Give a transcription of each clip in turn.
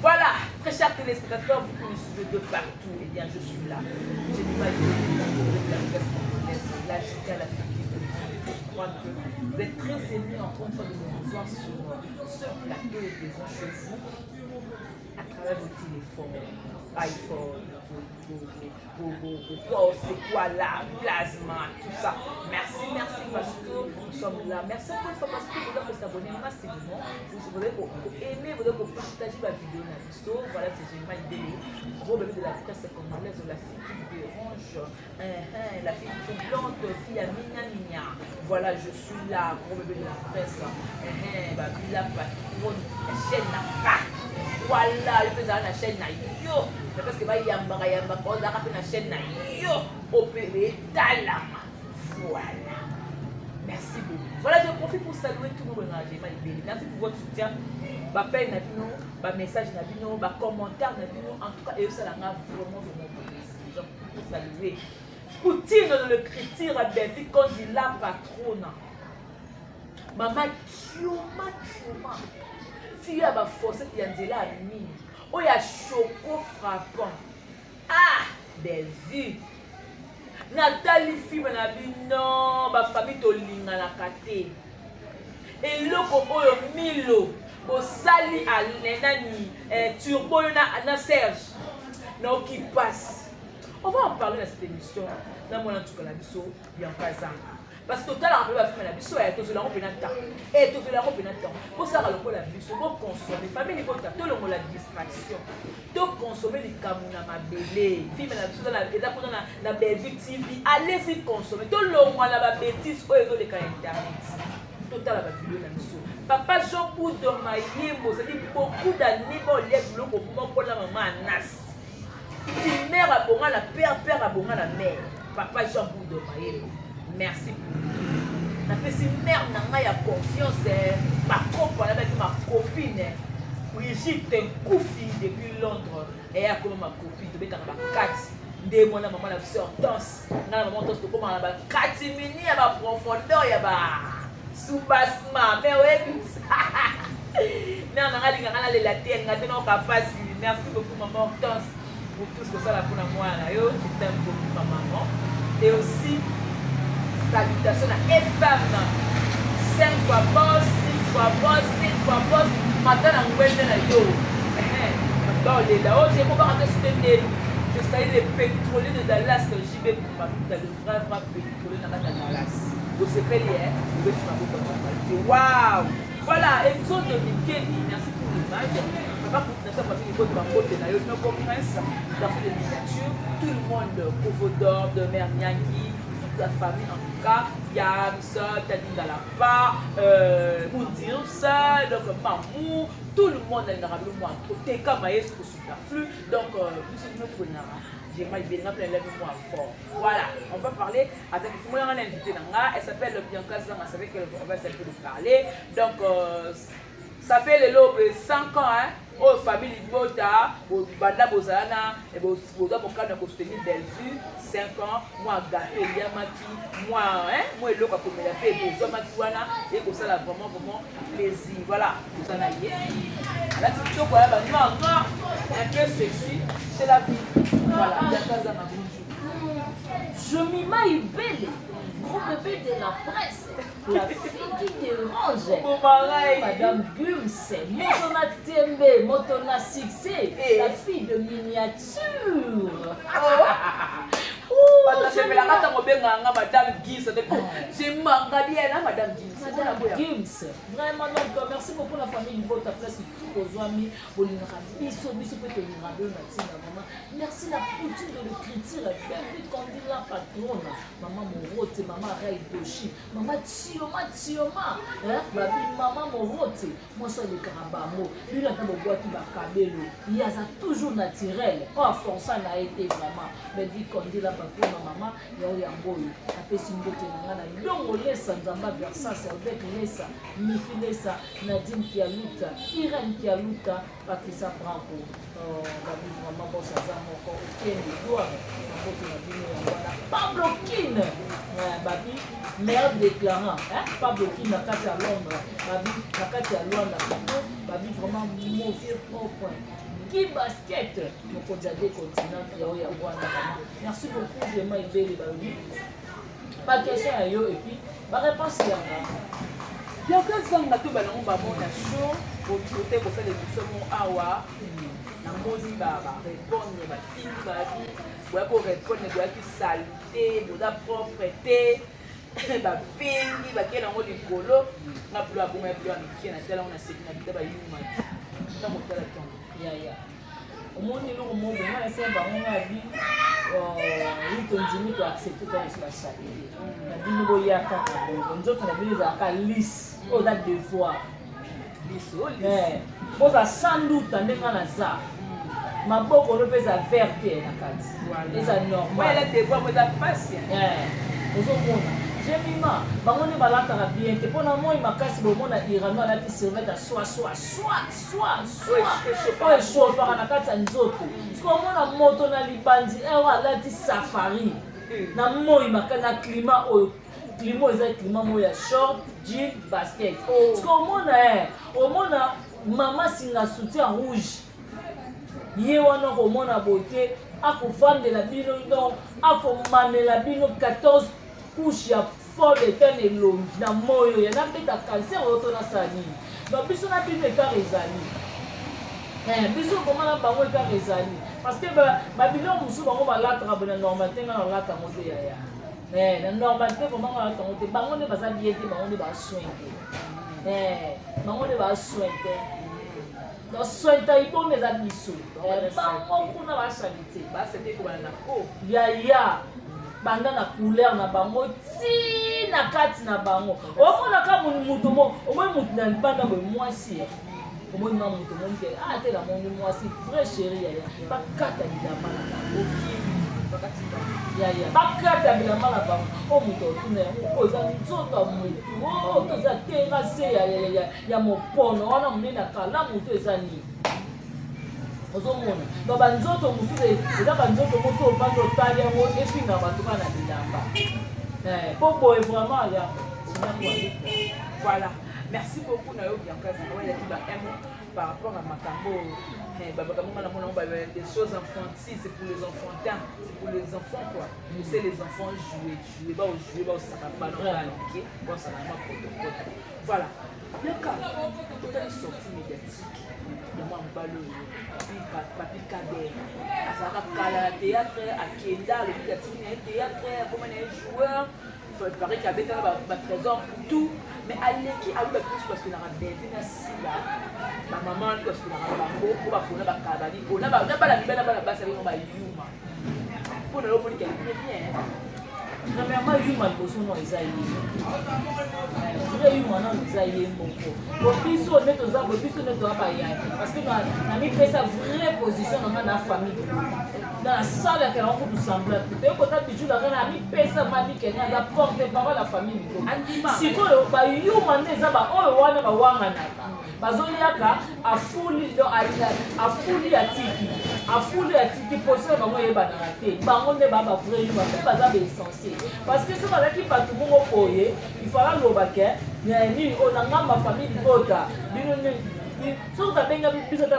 Voilà, très chers téléspectateurs, vous qui nous suivez de partout, eh bien je suis là. J'ai du mal de la presse congolaise, là jusqu'à la fin du monde. Je crois que vous êtes très aimés encore une fois de me voir sur ce plateau devant chez vous, à travers vos téléphones, iPhone, c'est quoi là, plasma, tout ça. Merci parce que nous sommes là. Merci encore une fois parce que vous devez vous abonner massivement. Vous devez aimer, vous devez partager la vidéo. Voilà, c'est génial. Gros bébé de la presse congolaise, la fille qui dérange, la fille troublante, fille à migna. Voilà, je suis là, gros bébé de la presse. La patronne, la chaîne n'a pas. Voilà, le président de la chaîne n'a yo. Parce que yamba, quand on a rappelé la chaîne n'a yo. Opéré Talama. Voilà. Merci beaucoup. Voilà, je profite pour saluer tous nos ménagers. Merci pour votre soutien. Bappel n'a message n'a commentaire n'a en tout cas, et ça l'a vraiment plaisir. Je pour saluer. Poutine le critique à Belgique quand il la patronne. Maman Kioma. Si y a ma force qui y a de la mine. Oh, il y a choco frappant. Ah, des vues. Nathalie fille na non, ma famille tolinga na kate. Et le kobo Milo, bo sali à nenani, turbo na Serge. Non qui passe. On va en parler dans cette émission. Dans mon entourage la biso bien présent. Parce que tout à l'heure, on va faire la biso et tout cela on peut n'attendre. Et tout cela on peut n'attendre. Pour ça, on peut la biso, pour consommer. Famille n'est pas tout le monde la distraction. Tout consommer les camounas ma bébé. Fille mais la biso dans la belle TV. Allez-y consommer. Tout le monde la bêtise ou les cas internet. Tout à l'heure vidéo la biso. Papa Jean pour de Maïmo, ça dit beaucoup d'années pour les boulot pour la maman Anas. Une mère a bon la père a bon la mère. Papa Jean pour de Maïmo. Merci beaucoup. Je suis mère, je suis confiance. Ma compagne, ma copine, Brigitte Koufi depuis Londres. Et elle comme ma copine, je suis ma 4. Dès mon maman, la soeur danse. La maman danse comme ma 4 minutes, il y a ma profondeur, il y a ma sous-bassement. Mais oui, non, la terre, merci beaucoup, maman danse. Pour tout ce que ça a pour moi. Je t'aime beaucoup, ma maman. Et aussi, salutations à F-Femme. 5 fois boss, 6 fois boss, 7 fois boss. Maintenant, on va aller yo. J'ai pas rentrer sur le nez. Je salue les pétroliers de Dallas. JB pour ma vie. Le vrai pétrolier de Dallas. Vous savez hier, vous pouvez faire ma waouh! Voilà, épisode de Mikeni. Merci pour l'image. Papa, pour notre famille, il faut que ma côté là, il y a une prince dans les miniatures. Tout le monde, Kovodor, de Mère Nyaki. La famille en tout cas, Yams, Tadine Dalapa, Moundir, donc Mamou, tout le monde est dans le mois. Teka Maïs pour superflu, donc nous sommes nos connards. J'ai mal bien appelé le mois fort. Voilà, on va parler avec moi, on a invité Nanga, elle s'appelle Bianca Zanga, c'est avec elle qu'on va essayer de parler. Donc, ça fait le lot de 5 ans, hein. Oh, famille Bota, au Banda Bozana, et au Boda Bokana Bosteni Delphi, 5 ans, moi gâté Yamaki, moi, hein, moi le loca comme la paix, pour Zomatuana, et pour ça, là, vraiment plaisir. Voilà, vous en avez. Là, c'est tout, voilà, un peu sexy, c'est la vie. Voilà, je m'y maille belle. Gros bébé de la presse, la fille qui dérange, Madame Gums, Motona Tembe, Motona Succès, la fille de miniature. Madame Gims, j'ai mangé bien, Madame Gims. Madame Gims, vraiment, donc, merci beaucoup la famille de votre presse, tout aux amis, merci la couture de l'écriture, bienvenue quand il la patronne, maman Morote, maman Ray Doshi, maman Tioma, maman Morote, moi je suis le Karabamo, lui là dans le bois qui va cabelo, il y a ça toujours naturel, pas forçant n'a été vraiment, mais vu qu'on dit la patronne, maman, il y a un beau, après si vous êtes donc on laisse Nzamba Versa, Servette Lessa, Mifi Lessa, Nadine Kialuta, Irène Kialuta, Patricia Branco, vraiment bon ça encore aucun doigt, Pablo Kin, babi, maire déclarant, Pablo Kin n'a qu'à Londres, babi, n'a qu'à Londres, babi vraiment mauvais propre. Niki Basket. Mon côté continent qui est au merci beaucoup, je m'ai aidé pas de question à yo et puis ma réponse est là. Il y a que ça na to ba na ba mon show pour côté pour faire des questions awa. Na moni ba répondre ba fini ba vie. Ouais pour répondre doit qui saleté, doit propreté. Ba fini ba kena ngo likolo na pula bonga ya pula mikena tela on a séki na bita ba yuma. Na motala ton. Ya. Omoni lo mo be na ese ba ngo abi to accepter comme responsabilité. Na bino boyaka ka nzoto na bino za ka lisse au date de fois. Poza sans doute ndenga na za. Maboko no pesa verte na kati. Eza normal. Moi elle te voit moi da patient. Ozomona. Jemima, bangone balaka ka bien te pona moi makasi bo mona irano ala ti servette à soit. Ouais, chaud par na kati nzoto. Siko mona moto na libandi ewa ala ti safari. Na moi makana climat o climat eza climat mo ya short, jean, basket. Siko mona mama singa soutien rouge. Ye wana ko mona beauté akovandela bino donc akomamela bino 14 couche ya folle eterne elongi na moyo ya nabeta cancer oyo na sali donc biso na bino ekare ezali biso komona bango ekare ezali parce que babiloko mosusu bango balataka bona normalité nga na olata ngo te yaya na normalité vraiment nga olata ngo te bango nde baza bien te bango nde basoin te bango nde basoin te donc soin ta ibongo eza biso bango kuna basali te basete kobana na ko yaya banda na couleur na bango ti na kati na bango omona ka mutu mo omoi mutu na libanda boye mwasi omoi na mutu moni ke te na moni mwasi vrai chéri yaya bakata bilamba na bango yaya bakata bilamba na bango o mutu otuna yango oza nzoto ya mutu toza tenga se ya mopono wana monene na kala mutu eza nini ozomona donc banzoto mosusu eza banzoto mosusu obandi otali yango efinga bato kaka na bilamba po boye vraiment ya voilà merci beaucoup na yo Bianca Zangwa ya kiba emo par rapport à makambo des choses enfantiles, c'est pour les enfantins, c'est pour les enfants quoi. C'est les enfants jouer, ça va pas ok, bon ça va pas. Voilà. Bianca, quand elle est sortie médiatique, de moi en ballon, papi cadet, à la théâtre, à Kenda, le théâtre, comme un joueur, il paraît qu'il y avait un trésor pour tout. Mais allez qui a eu plus parce que la bébé na sila ma maman parce que la bango ko ba kona ba kabali ko na ba la bibela ba ba sali ko ba yuma pour le pour qu'elle bien na mama yuma boso no ezali vrai yuma na ezali mboko bo biso neto za bo biso neto ba ya parce que na mi pesa vraie position na famille dans la salle que on peut sembler tu peux côté bijou là na mi pesa ma bi que na porte parole la famille si ko ba yuma neza ba o wana ba wanga na bazoliaka afuli do afuli atiki position bango yebana te bango nde ba vrai yuma pe baza be essentiel parce que si on a qui pas tout monde poyer il fera l'obake ni on a ma famille bota so ta benga biso ta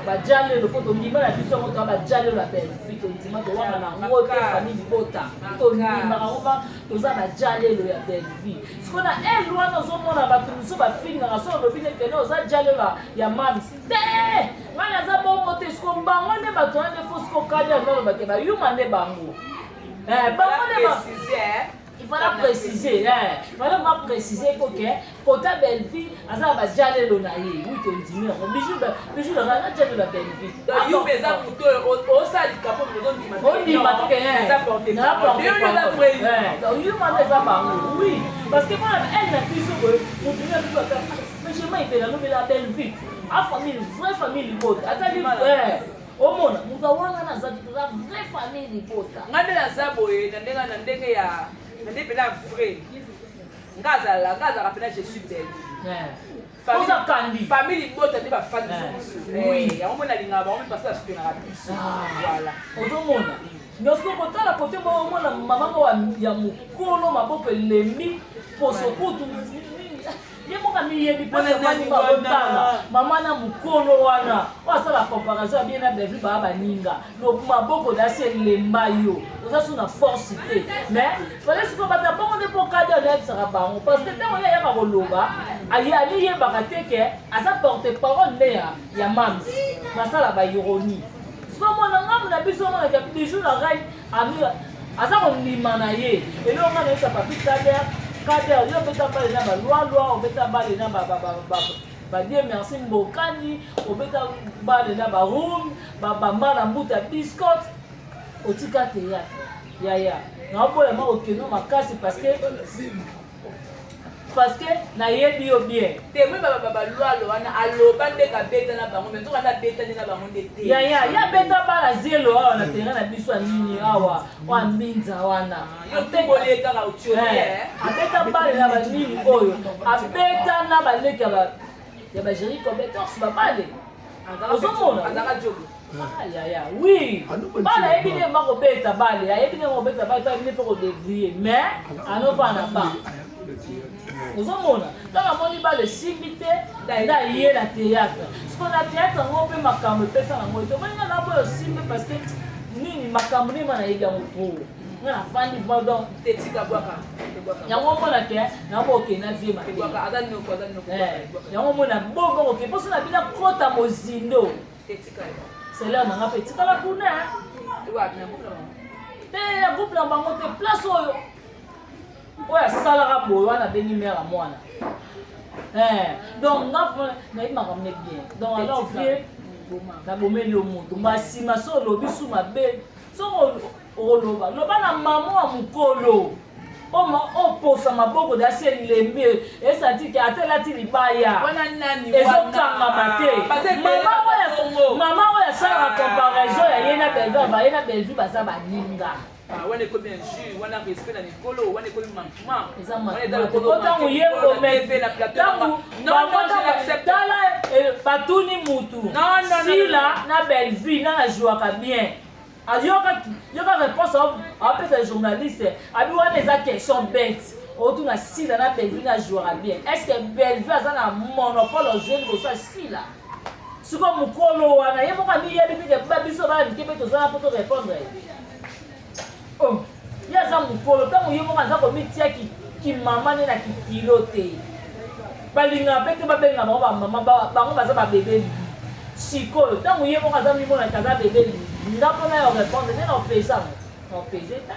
ba jale le poto ndima na biso mo ta ba jale la belle fito ndima to wana na ngote famille bota to ndima ba to za ba jale le ya belle vie so na wana zo mona ba tuso ba finga na so lo bine keno za jale la ya mam te wana za bongo te sko mbango ne ba to ande fo sko kanya no ba ke ba yuma ne bango bango ne ba il fallait préciser que côté belle vie asa ba jale lo na ye oui to ndimira ko bijou la jale la belle vie yo beza muto o sali kapo mo ndima on dit ma que ça porter yo mande za bango oui parce que moi elle n'a plus que mon bien tout mais je m'ai été la belle vie a famille vraie famille libota atali au monde mutawanga na za vraie famille libota ngande na zabo na ndenge ya nande pela vrai ngaza rapena je suis belle famille bota de ba fan oui ya on na linga ba on parce que la super rapide voilà ozomona nyosiko kotala kote mo mona mama ya mukolo maboko lemi poso kutu ye moka miyebi place mani bakotala mama na mukolo wana osala comparaison ya bien na belle vie baa baninga donc maboko dasi elemba yo oza so na force te mais fallait siko bata bongo nde mpo kadi oyebisaka bango parce que ntango ye ayaka koloba aliyebaka te ke aza porte parole nde ya mamsi basala baironie siko mona ngambo na biso omonaka bijou na ngai aza kondima na ye elongo nga nayosa papi kader yo obeta bale na balwalwa obeta bale na badie merci mbokani obeta bale na barum bambala mbuta biscotte otika théâtre yaya naoboyama okeno makasi parce que nayebi yo bien temwe balwalo wana aloba nde kabeta na bango mais nzoka beta nde na bango nde te ya beta bala zelo awa na terrain na biso nini awa wa mbinza wana yo tobole kaka utiole abeta bale na banini oyo abeta na baleki ya bagéri compétence babale ozomona azaka jogo oui bale ayebi nde makobeta bale ayebi nde makobeta bale ayebi nde mpe kodevrie mais anovana ba ozomona ntango amoni bale simbi te nda ye na théâtre siko na théâtre yango mpe makambo epesa nango ete okoninga na boyo simbi parce que nini makambo nima nayebi yango po nga nafandi donc tetika bwaka yango omona ke nango okende na vie yango omona bongo oke mposo na bina kota mozindo seleur nanga mpe etikala kuna te ya groupe na bango te place oyo oyo asalaka boye wana abengi mare ya mwana donc nayebi makambo ne bien donc alors vie nabomeli yo moto mbasima so olobi su mabe soko oloba loba na mama wa mokolo oposa maboko dasi elembi esanti ke atelati libaya ezokangama te mama oyo asalaka comparaison ya ye na belvi ye na belvi baza baninga wana ekomi injure wana respect na mikolo wana ekomi manquement otango ye tala batuni mutu sila na belvi na najwaka bien yoka réponse apesa journaliste abi wana eza question bête otuna sila na belvi najwaka bien est ce que belvi aza na monopole ojue liboso ya sila siko mokolo wana ye moka miyebi teke babiso balike mpe tozala mpo to répondre ye aza mokolo ntango ye moko aza komitia kimama nde na kikilo te balingaka mpe te babenga bango bamama bango baza babebe sikoyo ntango ye moko aza mimonaka aza bebe nga mpona yo répondre nde na opesa opese ta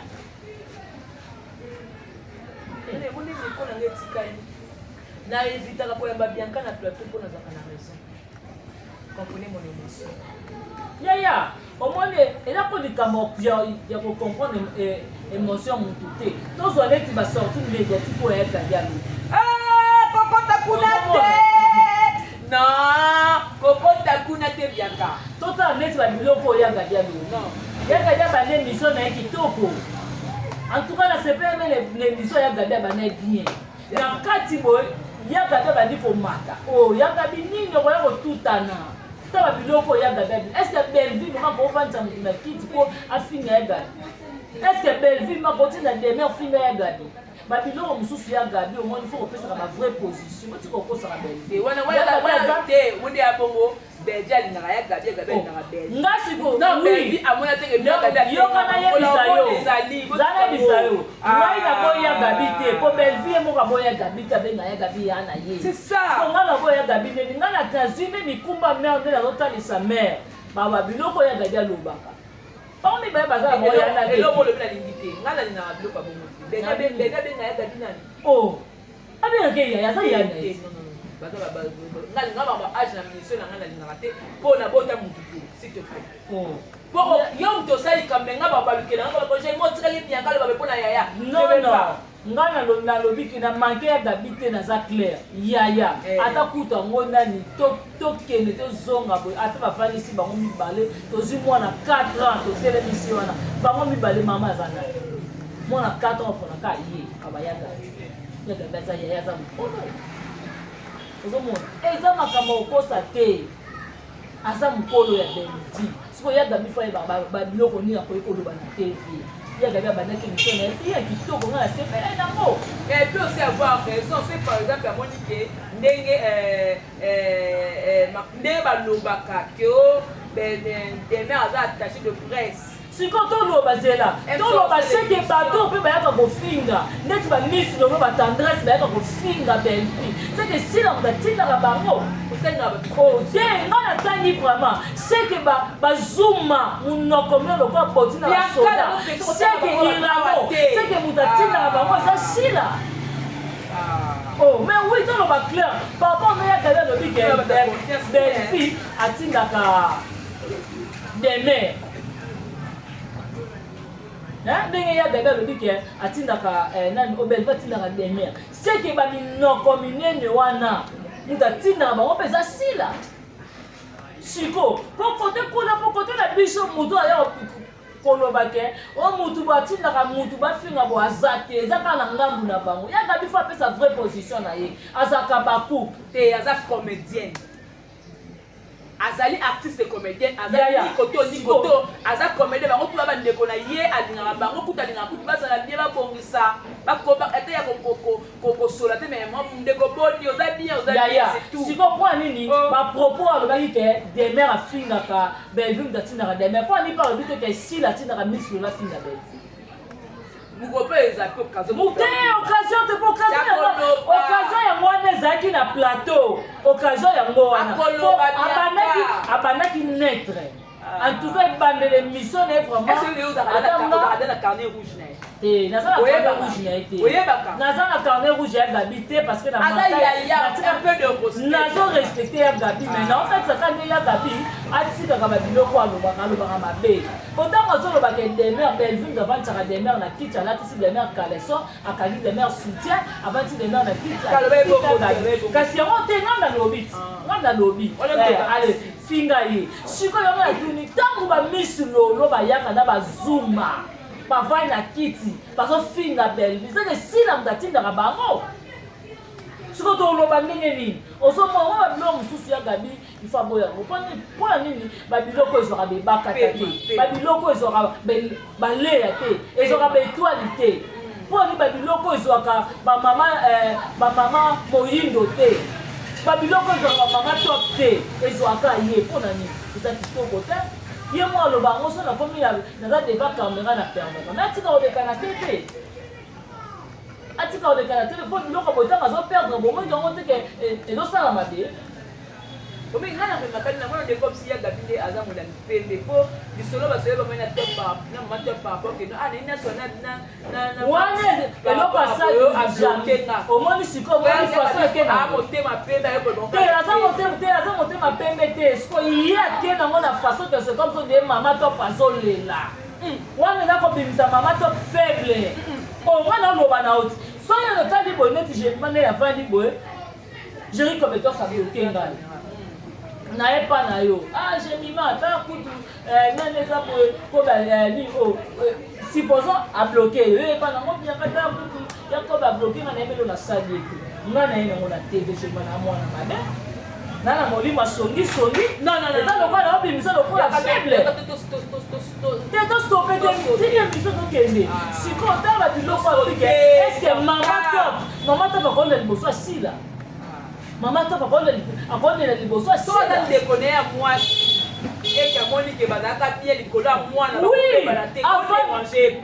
nanga etikali na evitaka koyamba bianka na plateau mpo nazaka na raison comprenez mon émotion yaya omoni eza mpo likambo ya kocomprendre émotion motu te tozwa neti basorti médiatique oyo ayaka dialogue kokota kuna te non kokota kuna te bianka totala neti babiloko oyo yaka dialogue yaka dia bana émission na ye kitoko en tout cas na sepeme l'émission yaka dia bana bien na kati boye yaka dia bandi komata yaka binini okoya kotutana taba biloko ya gabi est-ce que Belleville vraiment pour vendre ça na kiti ko afinga ya gabi est-ce que Belleville ma continue de mer finga ya gabi ba biloko mususu ya gabi au moins il faut repesa ma vraie position moi tu ko ça Belleville wana te wonde ya bongo Belleville alingaka ya gabi na Belleville ngasi ko non Belleville amona te ke gabi yo kana ye bisayo zana bisayo ngai na boya gabi te po Belleville mo ka boya gabi ta benga ya gabi ya na ye c'est ça ko ngala boya gabi ne ngala tazime mikumba merde na lotalisa mère baba biloko ya gabi alobaka pa mi ba bazala boya na le lobo le na lingite ngala ni na biloko bongo déjà benga ya gabi nani abe ke ya sa ya na nga ba age na mission na nga na lingaka te mpo na bota mutu te s'il te plaît po yo mutu osali kambe nga babalukela nga bakoje motikali bianka loba mpo na yaya non nga nalobi ke na manke ya gabi te naza clair yaya ata kuta yango nani tokende tozonga boye ata bafandisi bango mibale tozwi mwana 4 ans totelemisi wana bango mibale mama aza nani mwana 4 ans oponaka ye abayaga yagabi aza yaya aza mokolo ozomona eza makambo okosa te aza mokolo ya Belleville sikoyo ya gabi fa babiloko nini akoki koloba na tv ya gabi abandaki émission na ye ya kitoko nga na sepela nango. Et puis aussi avoir raison, c'est par exemple à Monique ndenge balobaka que demain aza attaché de presse. Siko toloba zela toloba seke bato mpe bayaka kofinga ndeti bamisi longo batendresse bayaka kofinga belfi seke sila moto atindaka bango te nga natangi vraiment seke bazuma monoko mino lokola boti na basoda seke iramo seke moto atindaka bango eza sila. Oh, mais oui, dans le bac clair, papa m'a dit que le big belfi atindaka des mères. Ndenge ya bebe lobi ke atindaka nani obelva atindaka demer seke baminoko minene wana mutu atindaka bango mpenza sila siko po kote kuna po kote na biso mutu aya koloba ke o mutu batindaka mutu bafinga bo aza te eza kaka na ngambu na bango yaka bifo apesa vraie position na ye azaka bakupe te aza comédienne azali artiste comédienne azali nikoto aza comédien bango kuba bandeko na ye alingaka bango kuta alingaka kutu bazala bien babongisa bakoba ete ya kosola te mais ndeko boni oza bien c'est tout siko mpo nini bapropos alobaki ke demer afingaka belvim datindaka demer mpo nini mpo alobi te ke sila atindaka misolo afinga belvim occasion te po occasion yango wana ezalaki na plateau occasion yango wana abandaki naître en tout cas ebandela émission na ye vraiment naza na carnet rouge na ye te naza na carnet rouge ya gabi te parce que nazo respecte ya gabi mais na ofetisaka nde ya gabi atikaka babiloko alobaka mabe otango azolobaka demer belvin avandisaka demer na kiti alatisi demer caleson akangi demer soutien avandisi demer na kiti kasi yango te ngam na lobi ale finga ye sikoyo yango natuni ntango bamisi lolo bayaka na bazuma bavai na kiti bazofinga belvi seke sila moto atindaka bango siko toloba ndenge nini ozomona babiloko mosusu ya gabi ifa boyango mpona nini babiloko ezwaka bebaka te babiloko ezwaka baleya te ezwaka baetwali te mpona nini babiloko ezwaka bamama moyindo te babiloko ezwaka bamama top te ezwaka ye mpona nini eza kitoko te ye mo aloba yango so nakomi naza deva camera na permeka me atika kolekana te te atika kolekana te mpo biloko boyitanga azoperdre bomoi yango teke ezosala mabe omi nga na makani na mwana ndeko bisi ya gabi nde aza molandi pembe mpo lisolo basoye bamoi na mama to par rapport ke nini nyonso wana eloko asali omoni sikoyo omoni faso ekena motema pembe te aza motema pembe te siko ye ake nango na faso ke c'est comme so de mama top azolela wana eza kobimisa mama top faible wana oloba na oti soki otali boye neti jemima nde yavandi boye jeri kobetor sabloke ngai naye pa na yo jemima ata kutu nani eza boye ko supposons abloke yo epa nango biaka ta kutu yakoba abloke nga nayebelo na sali ete nga naye nango na tv jemima na mwana mabe nana molimo asongisongi eza lokola naobimisa lokola faible te tostope te tiki biso tokende siko otala babiloko alobike eske mama top akonda liboso asila mama top akondela liboso asila ndeko na ya mwasi eke amoni ke bazalaka bie likolo ya mwana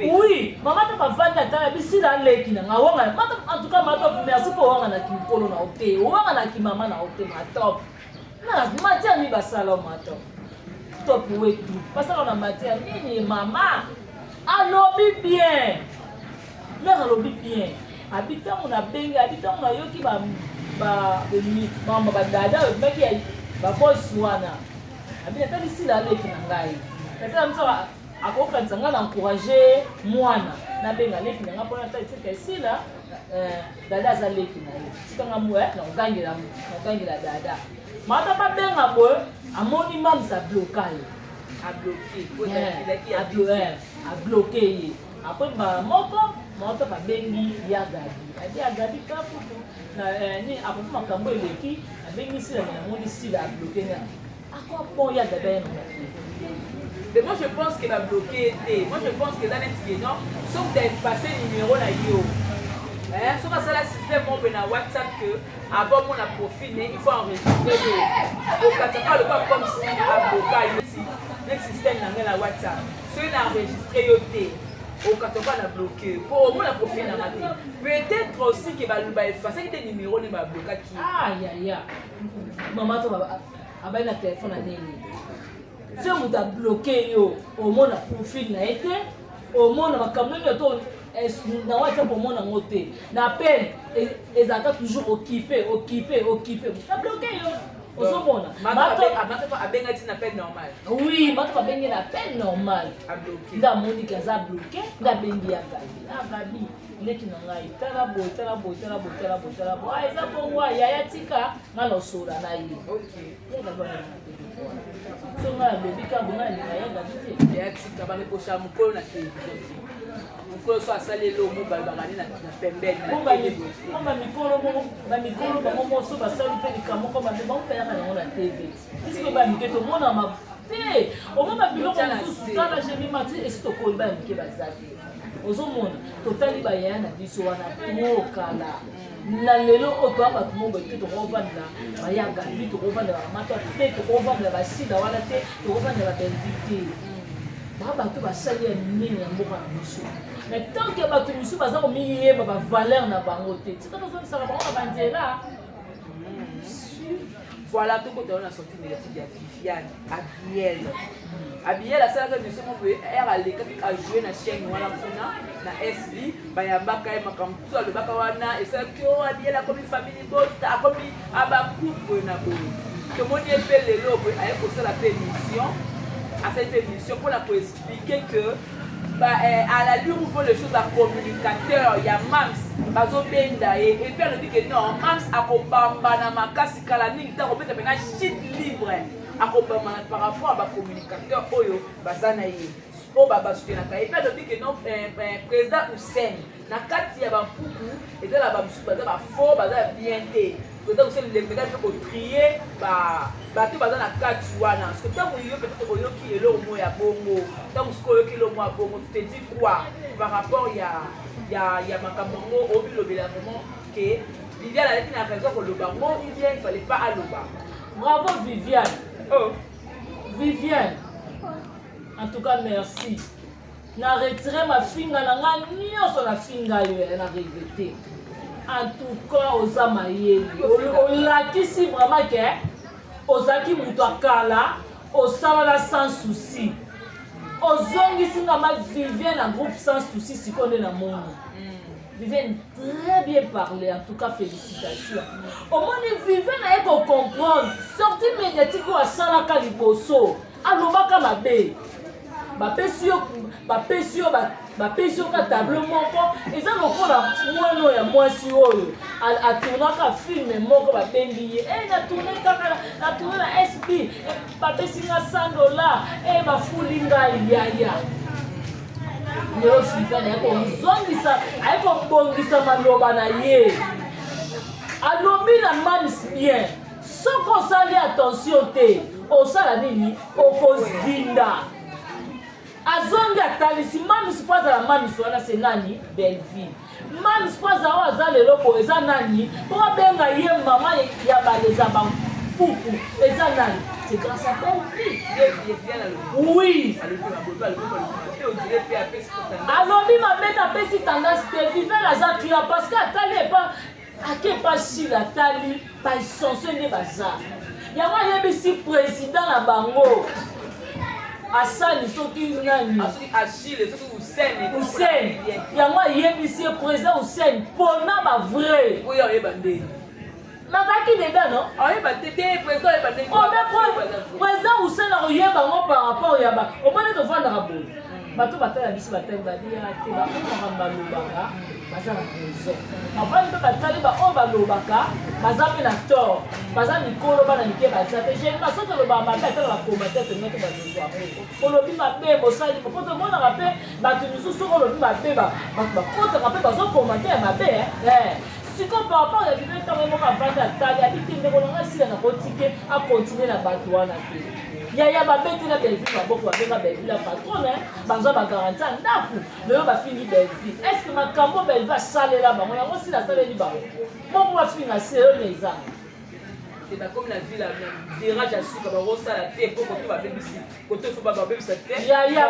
oui mama top avandi atala bisila aleki nanga awanga en tout cas matop merci mpo owanganaki mikolo na ote owanganaki mama na ote matop matia mi basala matop top wetu basala na matia nini mama alobi bien mère alobi bien abitango na bengi abitango na yoki badada meki babosi wana abi natali sila aleki na ngai natala miso akokanisa ngai na encourage mwana nabenga aleki na ngai mpona natali tika esila dada aza leki na ye tikanga na kogangela dada mata babenga boye amoni mamisa bloka ye abloke ye apres moko babengi ya gabi adi agabi kaputu akoki makambo eleki abengi sila namoni sila abloke nga akwa bon ya gabi aye nanga Mais moi je pense qu'elle va bloquer. Moi je pense que dans les non, sauf d'effacer le numéro là yo. Sauf que ça le système on peut na WhatsApp que avant mon profil il faut enregistrer yo. Donc quand tu parles pas comme si à bloquer le système dans la WhatsApp. Si on enregistré yo té. Au quand on va la bloquer. Pour moi la profil na maté. Peut-être aussi que va effacer des numéros ne va bloquer qui. Aïe. Maman toi abai na téléphone na nini. Si on t'a bloqué yo, au moins le profil n'a été, au moins on a quand même na WhatsApp pour moi na moté. Na peine et ça toujours occupé. T'as bloqué yo. Ozomona. Mato abenga ti na peine normale. Oui, mato abenga na peine normale. A bloqué. Nda Monica za bloqué, nda bengi ya Gabi. Ah Gabi, leki na ngai tala boy. Ah eza bongo ya tika ngalo sura na yi. OK. Yeka bana. So nga baby ka bonga ni ya Gabi. Ya tika ba ko sha mukolo na télévision. Mukolo so asali lo mo ba ngani na pembeni na. Mama mikolo ba momo so basali pe likamoko ba ba pe ya na TV. Isi ba miketo mona ma te. O mama biloko mususu tala jemi mati esito ko ba mike bazaki. Ozomona totali ba ya na biso wana to kala. Na lelo oto aba tumongo ekito kovanda bayanga bito kovanda ba mata te to kovanda ba sida wala te to kovanda ba invité. Baba to ba sali ya nini ya mboka na biso. Mais tant que bato musu baza ko miyeba ba valeur na bango te. Tika to zo sala bango na banzela. Voilà tout côté on a sorti négatif ya Viviane Abiel la salle que monsieur mon elle a les a joué na chaîne wala kuna na SB ba ya baka e makamtu le baka wana et ça que Abiel a comme famille bota comme aba couple na bo que mon epel le lobo a posé la permission à cette émission pour la expliquer que à la lui ouvre les choses à communicateur il y a Mams bazo benda et puis elle dit que non Mams akobamba na makasi kala ningi ta kopeta benga shit libre akobamba par rapport à ba communicateur oyo bazana yi o baba soutenir et puis elle dit que non président Hussein na kati ya ba puku et de la ba musu baza ba fort baza bien té peut-être aussi les médailles pour trier bato baza na kati wana parce que tant yo peut-être oyoki eloko ya bongo tant musko yoki eloko ya bongo tu te dis quoi par rapport ya makambo ngo obilobela vraiment que Viviane a été na raison pour le bango il fallait pas aloba. Bravo Viviane. Oh Viviane. En tout cas merci. Na retiré ma finga na nga nyonso na finga yo na regretter. En tout cas oza mayeli olakisi vraiment que ozaki mutu akala osala sans souci ozongisi nga ma Viviane en groupe sans souci sikonde na moni Viviane très bien parlé en tout cas félicitations au moins Viviane a ko comprendre sortie médiatique ou asalaka liboso alobaka mabe bapesi yo ka tableau moko eza lokola mwana oyo ya mwasi oyo atournaka filme moko babengi ye natourne kaka natourne na SB bapesi nga $100 bafuli ngai yaya leo Viviane ayekobongisa maloba na ye alobi na Mams bien soki osali attention te osala nini okozinda azongi atalisi Mams po azala Mams wana se nani Belleville Mams po aza oyo aza lelo bo eza nani po abenga ye mama ya baleza bampuku eza nani c'est grâce à Belleville oui alobi mabete apesi tendance te Viviane aza client parce que atali epa ake pasile atali baisonso nde baza yango ayebisi président na bango asali soki nani Hussein yango ayebisi ye président Hussein mpona bavrai nazalaki deda non président Hussein akoyeba ngo par rapport ya ba omoni tovandaka boye bato batala biso batali badiaka te bakomaka balobaka baza na raison avani mpe batali baoyo balobaka baza mpe na tort baza mikolo bana mike baza te général soki olobaka mabe atala bakomatere tongete bazozwa olobi mabe bosali po tomonaka mpe bato misusu soki olobi mabe bato bakotaka mpe bazokomatere mabe sikoyo par rapport ya bibe ntango moko avandi atali abiti ndeko nanga esila na kotike akontinue na bato wana te yaya babete na belle-ville maboko babenga belle-ville la patronne banza bagaranti ya ndako leyo bafingi belle-ville est ce que makambo belle-ville asalela bango yango sila asaleli bango moko bafinga se oyo na ezanga comme la ville virage à suka barosala te po koto babebisi koto fo babebisa te ya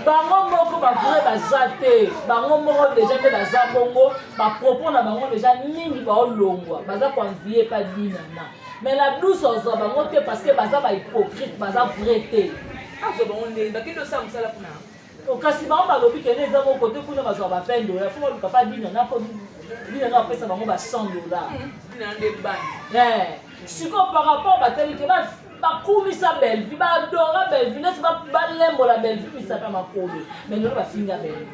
bango moko bavrai baza te bango moko déjà nde baza bongo bapropos na bango déjà mingi baolongwa baza koenvie pa dinana mais la douce ozwa bango te parce que baza bahypocrite baza vrai te azwa bango ndenge bakende osala mosala kuna kasi bango balobi kende eza moko kote kuna bazwa ba $20 fo baluka pa dinana po dinana apesa bango ba $100 dinana nde bani sikoyo par rapport batali ke bakumisa belle-vie baadora belle-vie neti balembola belle-vie misaka makolo mais lelo bafinga belle-vie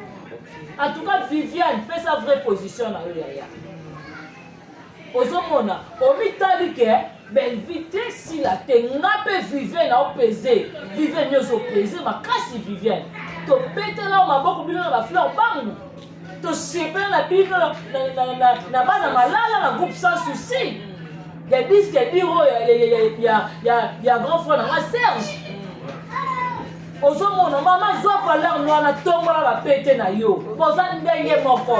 en tout cas Viviane pesa vraie position na yo yaya ozomona omitali ke belle-vie te sila te nga mpe Viviane aopese Viviane nyonso opese makasi Viviane tobetela o maboko bino na bafleur bango tosepela na bino na bana malala na groupe sans souci ya disque ya biro ya grand frère na nga Serge ozomona mama zwa valeur nwana tombola bapete na yo boza ndenge moko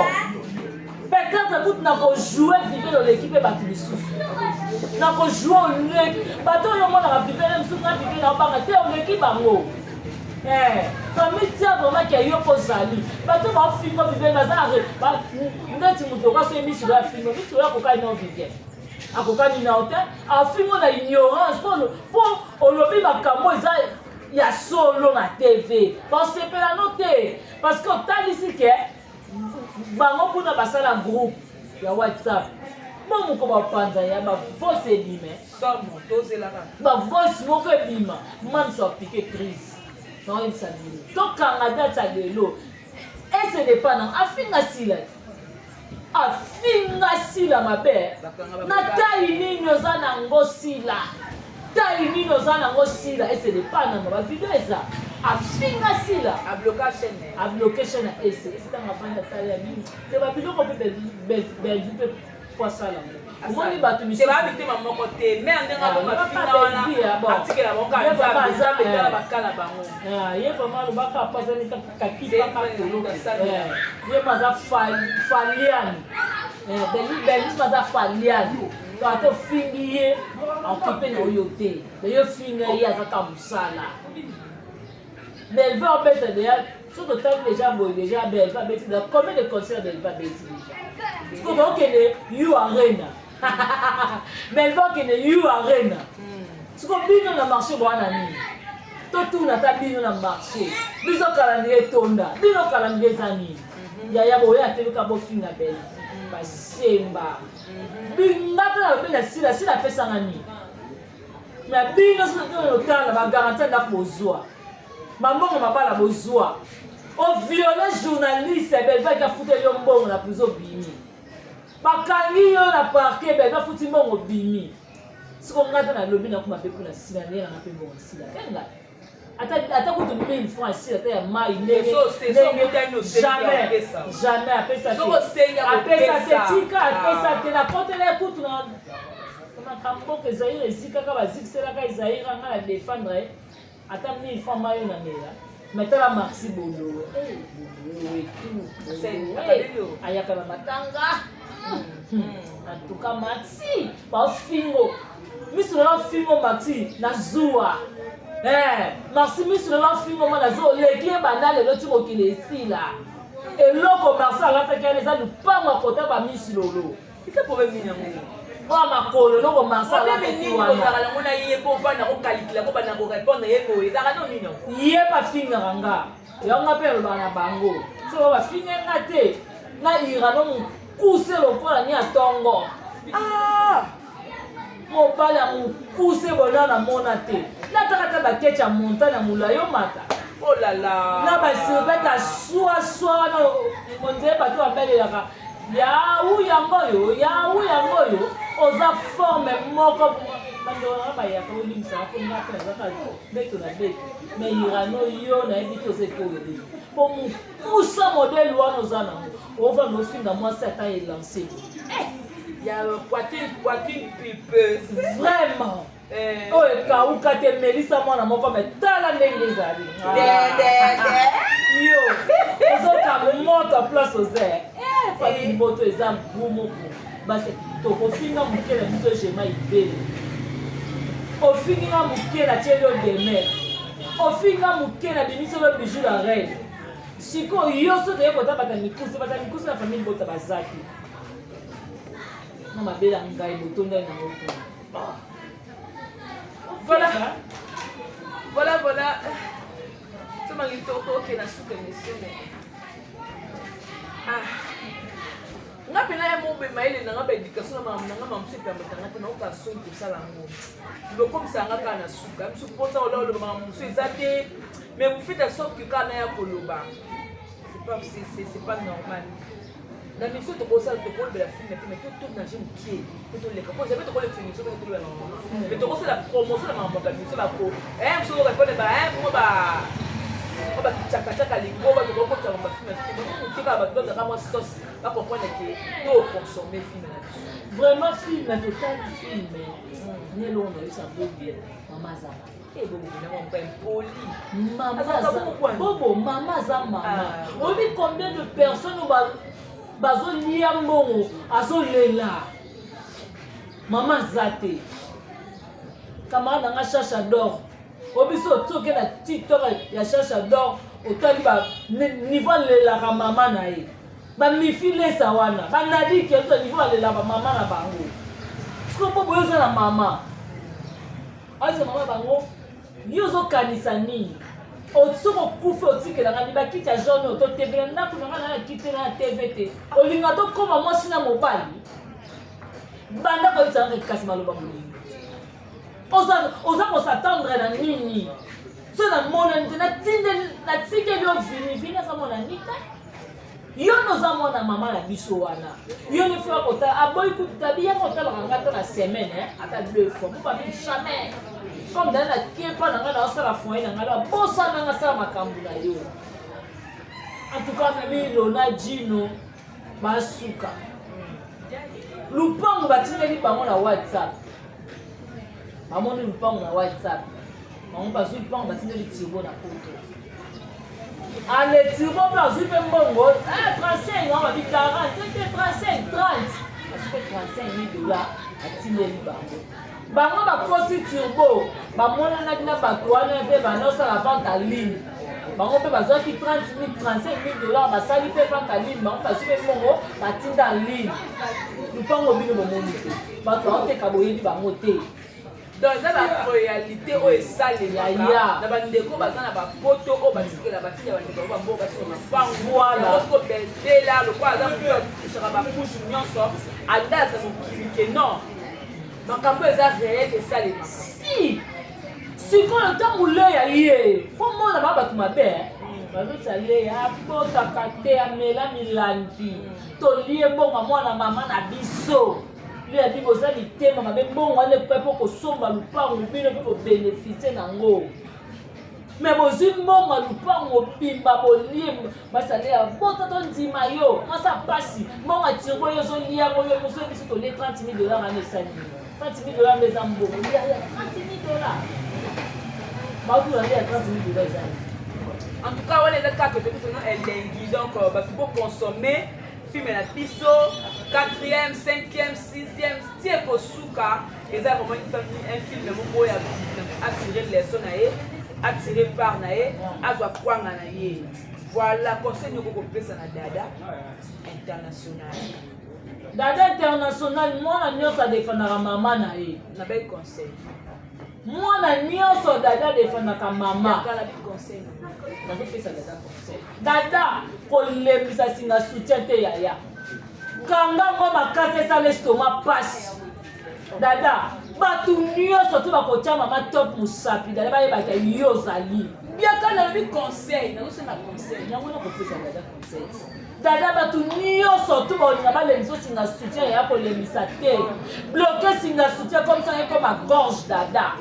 peut-être kutu na kojoue Viviane oleki mpe bato lisusu na kojoue oleki bato oyo omonaka Viviane mosusu na Viviane naobanga te oleki bango kamitia vraiment ke yo kozali bato baofingo Viviane baza ndeti moto okaso emisilo ya fingo misilo ya kokali na Viviane akokani na te afingo na ignorance po olobi makambo eza ya solo na TV basepela no te parce que otalisi ke bango kuna basala groupe ya WhatsApp momoko bapanza ya bavoice ebime bavoice moko ebima maniso apike crise naoyebisa bino tokanga date ya lelo ese depana afinga sila afinga sila mabe na tai nini oza nango sila tai nini oza nango sila ese depananga bavideo eza afinga sila abloke chaîne ya ese esitanga banda tala ya nini te babiloko mpe belvi mpe poasala omoni bato misebabitema moko te me andenge bafinga wana atikela bokanzabezabetala bakala bango ye vraimen alobaka apasani kakipakatolo ye maza faliani belvis maza faliani to ate ofingi ye okipe na oyo te yo finga ye azaka mosala belve obeta deya soki otali deja boye deja belve abeti da combien de concert belve abeti deja soki okende you arena belve okende you arena soki bino na marché bowana nini totuna ata bino na marché biso calendrier etonda bino calendrier eza nini yaya boye atebika bofinga belve basemba ngata na lobi na sila apesanga nini na bino sootala bagaranti ndako bozwa mambongo mabala bozwa oviole journaliste belvaki afuteli yo mbongo na prizo bimi bakangi yo na parke belva afuti mbongo bimi siko ngata na lobi nakoma mpe mpona sila ndenge nanga mpe mbongo sila enga ata kutu 1000 francs sila ata ya mai ndenge jamais apesa te tika apesa te na kotela kutu na makamboka ezaire ezikaka bazikiselaka ezaire anga na défendre ata 1000 francs mayo na mela metala Maxi Bondo ayaka na matanga en tout cas Maxi bafingo misolela fingo Maxi na zuwa Maxi misolela fingo ma na zuwa oleki ebanda lelo ti mokili esila eloko Maxi alapekani eza lupango akota bamisilolo ise problème nini yango oya makolo eloko Maxi alapeki wana yango na ye mpo vanda kokalikila mpo banda korépondre ye boye ezaka no nini yango ye bafingaka nga yanga mpe alobaka na bango soko bafingenga te na irano mokuse lokola ni atongo mobali ya mokuse bona na mona te nataka ta baketi ya montagne ya molayo mata na baservete aswaswa wana ondire bato babelelaka yawu yango oyo oza forme moko bandona bayaka olimisaka mpo ngaka ezaka beto na beto me irano yo nayebi te oza ekoyele mpo mokusa modele wana oza nango ovanda ofinga mwasi ata elanse ya poitrine pipeuse vraiment Oh, kauka te melisa mwana moko me tala ndenge ezali. Yo, ozoka moto a place oze. Faki moto eza mbumo. Base kitoko finga mukela biso jema ibele. Ofinga mukela tielo demer. Ofinga mukela bimiso lo bijou la reine. Siko yoso te kota batanikusi na famille bota bazaki. Na mabela ngai botonda na moko. Voilà. Ce magitoko qui est la soupe monsieur. Nga pena ya mobe maile na ngaba éducation na ngaba msupe ya mutanga na uka so ko sala ngo. Loko msanga kana suka. Msupoza ololo mama msu ezate. Mais vous faites en sorte que quand ya koloba. C'est pas normal. Dans les choses de ça te colle la film mais tout na j'aime qui tout les capos j'avais te coller une émission tout le monde mais tu la promotion de maman comme ça ko mso répondre moi ba chaka lingo ba to ko tsa ba film tu ka ba to ka moi sauce ba comprendre que to consommer film vraiment film total film ni longo ça beau bien maman za et bon on pas poli maman za bobo maman za maman on dit combien de personnes bazo lia mbongo azolela mama zate camarade nga chacha d'or obiso toke na TikTok ya chacha d'or otali ba niveau lela ka mama na ye ba mifile sa wana ba nadi ke to niveau lela ba mama na bango siko po boyoza na mama aise mama bango yozo kanisa nini Otsoko kufe otikela ngani bakiti ya jaune oto TV na ndako na ngana kiti na TVT olinga to koma mwasi na mobali banda ko tsanga kasi maloba bolingo oza ko s'attendre na nini so na mona na tinde yo vini sa mona nika yo no za mona mama na biso wana yo ne fera kota aboy ku tabia ko tala ngata na semaine ata 2 fois pas jamais comme dans la kepa na ngana osala foyer na ngala bosa na ngasa makambu na yo en tout cas famille Lona Gino basuka lupango batindeli bango na WhatsApp amoni lupango na WhatsApp bango bazu lupango batindeli tibo na poto ale tibo bazu pe mbongo 35 on va dire 40 35 30 parce que 35 $, atindeli bango bango bakosi turbo bamonanaki na bato wana mpe banosala vente en ligne bango mpe bazwaki 30 000 35 $, basali mpe vente en ligne bango bazwi mpe mbongo batinda en ligne lupango bino bomoni te bato baoteka boyebi bango te donc eza la royalité oyo esalemaka na bandeko baza na bapoto oyo batikela batinda bandeko oyo bambo basika mapango bendela lokola aza moto esaka bakushe nyonso adasa mokili ke non makambo eza réel esalema si sikoyo ntango leya ye fo mona ba bato mabe bazotisa leya abotaka te amela milangi tolie mbongo mwana mama na biso leya bi boza mitema mabe mbongo wana ekwe mpo kosomba lupango bino mpe kobénéficie nango me bozwi mbongo lupango bimba bolie basaleya bota to ndima yo masa pasi mbongo atirbo yo ozoliango yo moso biso tolie 30 000 $ wana esalimi 30 000 $, mais en bon. Il y a 30 000 $. Baout la vie à 30 000 $. En tout cas, on est là que elle est donc tu peux consommer film la piso 4e, 5e, 6e, tiens pour souka et ça vraiment un film de mon boy attirer les sons attirer par naé azwa kwanga na ye. Voilà conseil nous ko pesa na dada international. Dada international, moi na nyonso adefendaka mama na ye. Na bel conseil. Moi na nyonso dada defendaka mama. Kala bel conseil. Nazopesa dada conseil. Dada kolembisa singa soutien te yaya. Kanga ngo makasi esala estoma pasi. Dada bato nyonso to bakotia mama top musapi dada bayebaka yo ozali. Bien kala bel conseil. Nazosema conseil. Yango na kopesa dada conseil. Dada bato nyonso to baolinga balemisa osinga soutien ya kolemisa te bloqué singa soutien comme ça comme à gorge dada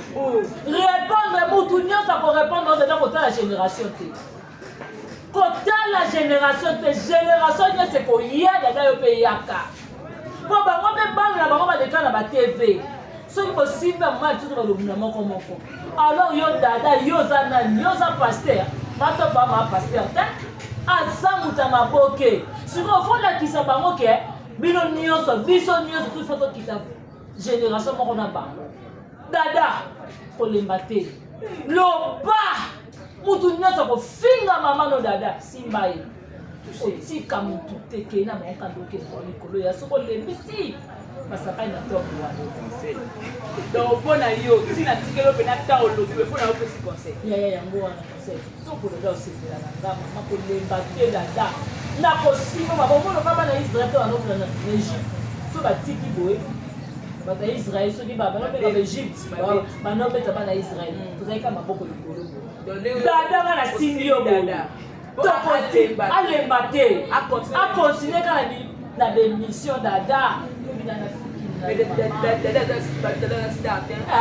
répondre mutu nyonso akorépondre dada kotala génération te kotala génération nyonso ekoya dada yo mpe yaka mpo bango mpe bana na bango baleka na batv soki bosimbi mama tutu balobuna moko moko alors yo dada yo za nani yo za pasteur bato bama pasteur te aza muta maboke sikoyo folakisa bango ke bino nyonso biso nyonso tufo tokita génération moko na bango dada kolemba te loba mutu nyonso kofinga mama no dada simba ye otika mutu te ke na mokando ke na likolo ya soko lembisi basaka na top wana donc mpona yo ntina tikeli opena ta olobi mpona opesi conseil yaya yango wana conseil tokoloba osepela na nga mama kolemba te dada nakosima babomona kama na israel te banokuna na egypte so batiki boye bato ya israel soki banobeta baegypte banobeta bana israel tozalika maboko likolo dada nga nasimbi yo boye alemba te akontinue kaka na bemission dada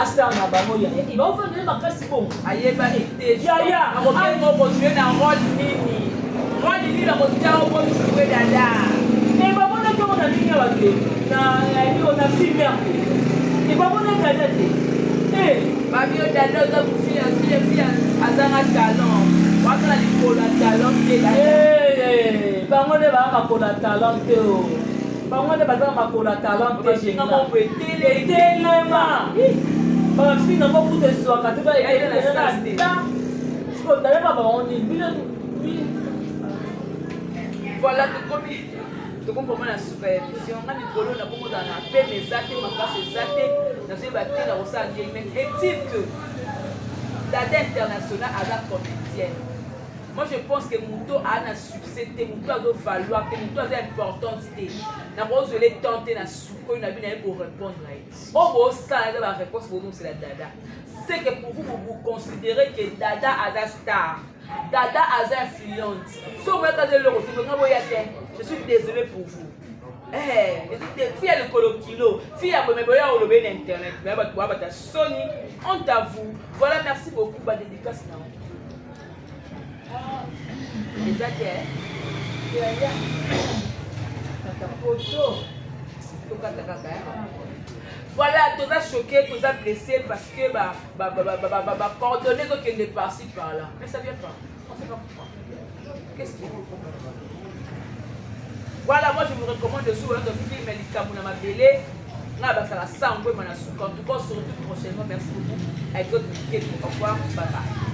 astar na bango baofandele makasi bongo ayeba ete akokojoue na role nini bakotia okojue dada ebamona ntongo na nini awa te na filmer te ebamona dada te babio dada oza fia azanga talent wakala likolo ya talent te bango nde baa makolo ya talent te o bango nde bazanga makolo ya talent te etelema bafii nango kuta eswaka te baetelelaa bango nini voilà tokomi na suka ya émission nga mikolo na bomozala na peme eza te makasi eza te nazoyeba te na kosala ndenge mais est-il que dada international aza comédienne moi je pense que moto a na succès te moto azovaloir te moto aza importance te nakozwele temps te na sukoyo na bino aye korépondre ye oyo bosala eza baréponse bonosela dada c'est que pour vous considérez que dada aza star dada aza influente so moyaka aza eloko te bonga boya te je suis désolé pour vous fi ya likolo kilo fi ya bome boya olobe na internet mais bato boya bata soni honte à vous voilà merci beaucoup badédicace na eza te kaka poto tokata kaka voilà toza choqué toza blessé parce que pardonner kokende par-ci par-là mais ça vient pas on sait pas pourquoi qu'est-ce qu'il faut voilà moi je vous recommande de suivre notre film likambo na mabele nga basala sango ema na suka en tout cas on se retrouve prochainement merci beaucoup avec d'autres au revoir bye bye